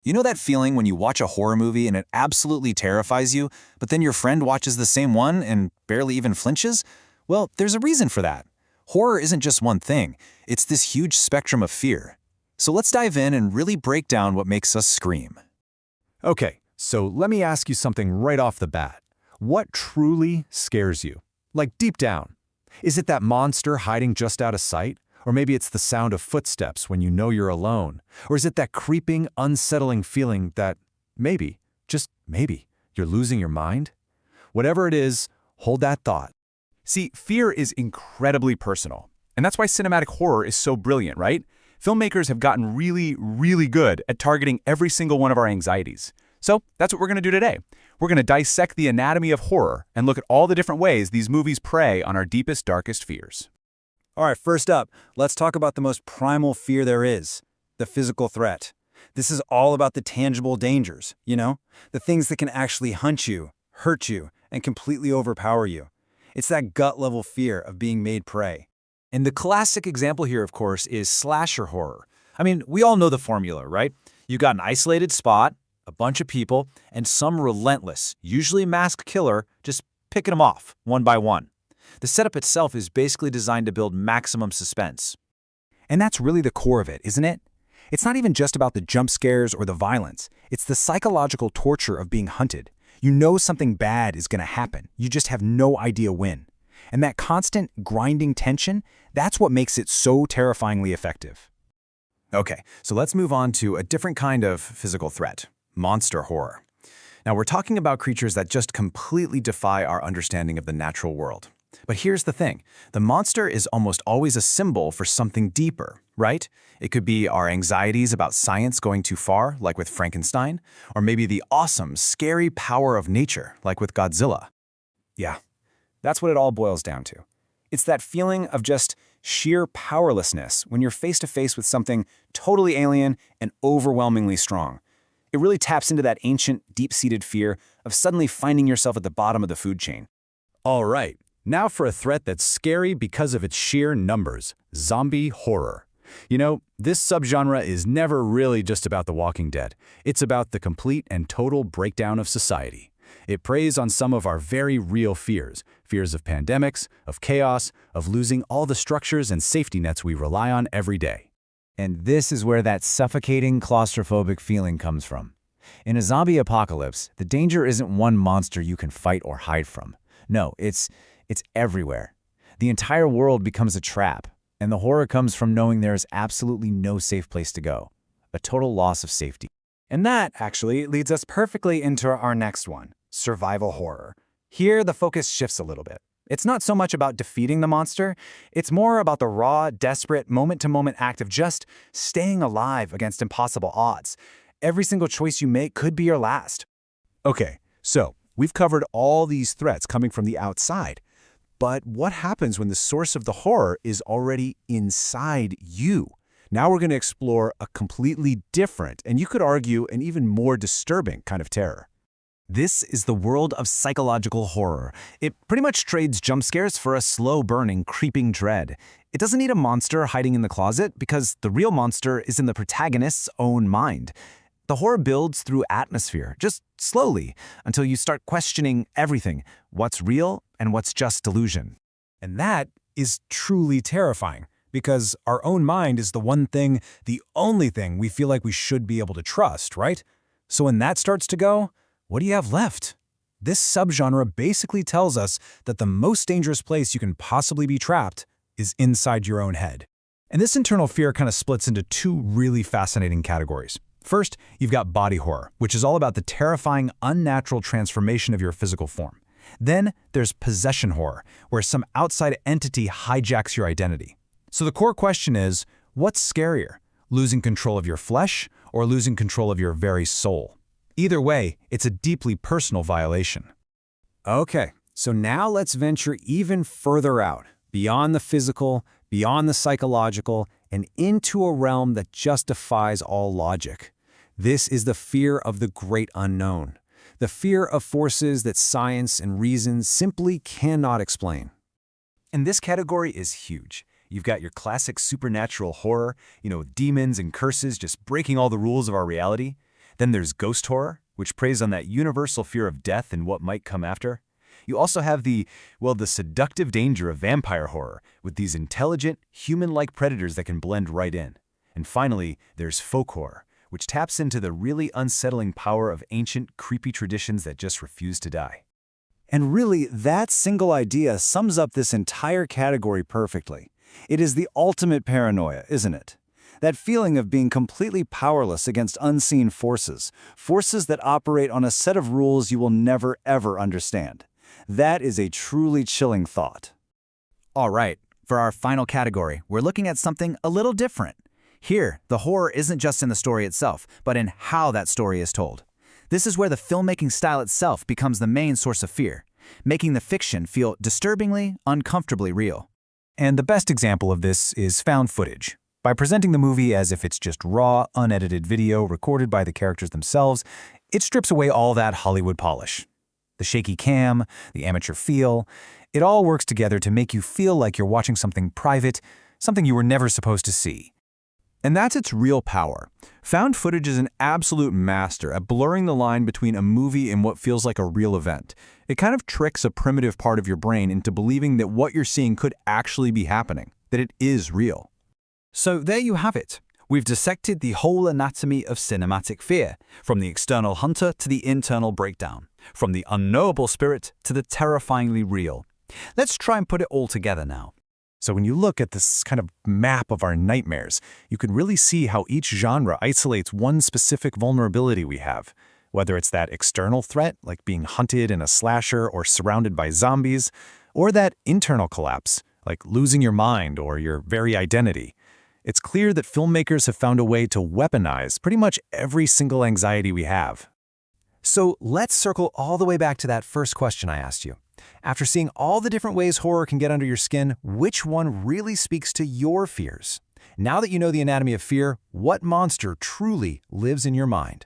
You know that feeling when you watch a horror movie and it absolutely terrifies you, but then your friend watches the same one and barely even flinches? Well, there's a reason for that. Horror isn't just one thing, it's this huge spectrum of fear. So let's dive in and really break down what makes us scream. Okay, so let me ask you something right off the bat. What truly scares you? Like deep down. Is it that monster hiding just out of sight? Or maybe it's the sound of footsteps when you know you're alone? Or is it that creeping, unsettling feeling that maybe, just maybe, you're losing your mind? Whatever it is, hold that thought. See, fear is incredibly personal. And that's why cinematic horror is so brilliant, right? Filmmakers have gotten really, really good at targeting every single one of our anxieties. So that's what we're going to do today. We're going to dissect the anatomy of horror and look at all the different ways these movies prey on our deepest, darkest fears. All right, first up, let's talk about the most primal fear there is, the physical threat. This is all about the tangible dangers, the things that can actually hunt you, hurt you, and completely overpower you. It's that gut-level fear of being made prey. And the classic example here, of course, is slasher horror. I mean, we all know the formula, right? You got an isolated spot, a bunch of people, and some relentless, usually masked killer just picking them off, one by one. The setup itself is basically designed to build maximum suspense. And that's really the core of it, isn't it? It's not even just about the jump scares or the violence. It's the psychological torture of being hunted. You know something bad is going to happen. You just have no idea when. And that constant grinding tension, that's what makes it so terrifyingly effective. Okay, so let's move on to a different kind of physical threat, monster horror. Now, we're talking about creatures that just completely defy our understanding of the natural world. But here's the thing. The monster is almost always a symbol for something deeper, right? It could be our anxieties about science going too far, like with Frankenstein, or maybe the awesome, scary power of nature, like with Godzilla. Yeah, that's what it all boils down to. It's that feeling of just sheer powerlessness when you're face to face with something totally alien and overwhelmingly strong. It really taps into that ancient, deep-seated fear of suddenly finding yourself at the bottom of the food chain. All right, now for a threat that's scary because of its sheer numbers, zombie horror. This subgenre is never really just about The Walking Dead. It's about the complete and total breakdown of society. It preys on some of our very real fears of pandemics, of chaos, of losing all the structures and safety nets we rely on every day. And this is where that suffocating, claustrophobic feeling comes from. In a zombie apocalypse, the danger isn't one monster you can fight or hide from. No, it's everywhere. The entire world becomes a trap, and the horror comes from knowing there is absolutely no safe place to go. A total loss of safety. And that, actually, leads us perfectly into our next one, survival horror. Here, the focus shifts a little bit. It's not so much about defeating the monster, it's more about the raw, desperate, moment-to-moment act of just staying alive against impossible odds. Every single choice you make could be your last. Okay, so we've covered all these threats coming from the outside. But what happens when the source of the horror is already inside you? Now we're going to explore a completely different, and you could argue an even more disturbing kind of terror. This is the world of psychological horror. It pretty much trades jump scares for a slow-burning, creeping dread. It doesn't need a monster hiding in the closet because the real monster is in the protagonist's own mind. The horror builds through atmosphere, just slowly, until you start questioning everything, what's real and what's just delusion. And that is truly terrifying, because our own mind is the one thing, the only thing we feel like we should be able to trust, right? So when that starts to go, what do you have left? This subgenre basically tells us that the most dangerous place you can possibly be trapped is inside your own head. And this internal fear kind of splits into two really fascinating categories. First, you've got body horror, which is all about the terrifying, unnatural transformation of your physical form. Then there's possession horror, where some outside entity hijacks your identity. So the core question is, what's scarier, losing control of your flesh or losing control of your very soul? Either way, it's a deeply personal violation. Okay, so now let's venture even further out, beyond the physical, beyond the psychological, and into a realm that just defies all logic. This is the fear of the great unknown, the fear of forces that science and reason simply cannot explain. And this category is huge. You've got your classic supernatural horror, demons and curses just breaking all the rules of our reality. Then there's ghost horror, which preys on that universal fear of death and what might come after. You also have the seductive danger of vampire horror, with these intelligent, human-like predators that can blend right in. And finally, there's folk horror, which taps into the really unsettling power of ancient, creepy traditions that just refuse to die. And really, that single idea sums up this entire category perfectly. It is the ultimate paranoia, isn't it? That feeling of being completely powerless against unseen forces, forces that operate on a set of rules you will never, ever understand. That is a truly chilling thought. All right, for our final category, we're looking at something a little different. Here, the horror isn't just in the story itself, but in how that story is told. This is where the filmmaking style itself becomes the main source of fear, making the fiction feel disturbingly, uncomfortably real. And the best example of this is found footage. By presenting the movie as if it's just raw, unedited video recorded by the characters themselves, it strips away all that Hollywood polish. The shaky cam, the amateur feel, it all works together to make you feel like you're watching something private, something you were never supposed to see. And that's its real power. Found footage is an absolute master at blurring the line between a movie and what feels like a real event. It kind of tricks a primitive part of your brain into believing that what you're seeing could actually be happening, that it is real. So there you have it. We've dissected the whole anatomy of cinematic fear, from the external hunter to the internal breakdown, from the unknowable spirit to the terrifyingly real. Let's try and put it all together now. So when you look at this kind of map of our nightmares, you can really see how each genre isolates one specific vulnerability we have. Whether it's that external threat, like being hunted in a slasher or surrounded by zombies, or that internal collapse, like losing your mind or your very identity. It's clear that filmmakers have found a way to weaponize pretty much every single anxiety we have. So let's circle all the way back to that first question I asked you. After seeing all the different ways horror can get under your skin, which one really speaks to your fears? Now that you know the anatomy of fear, what monster truly lives in your mind?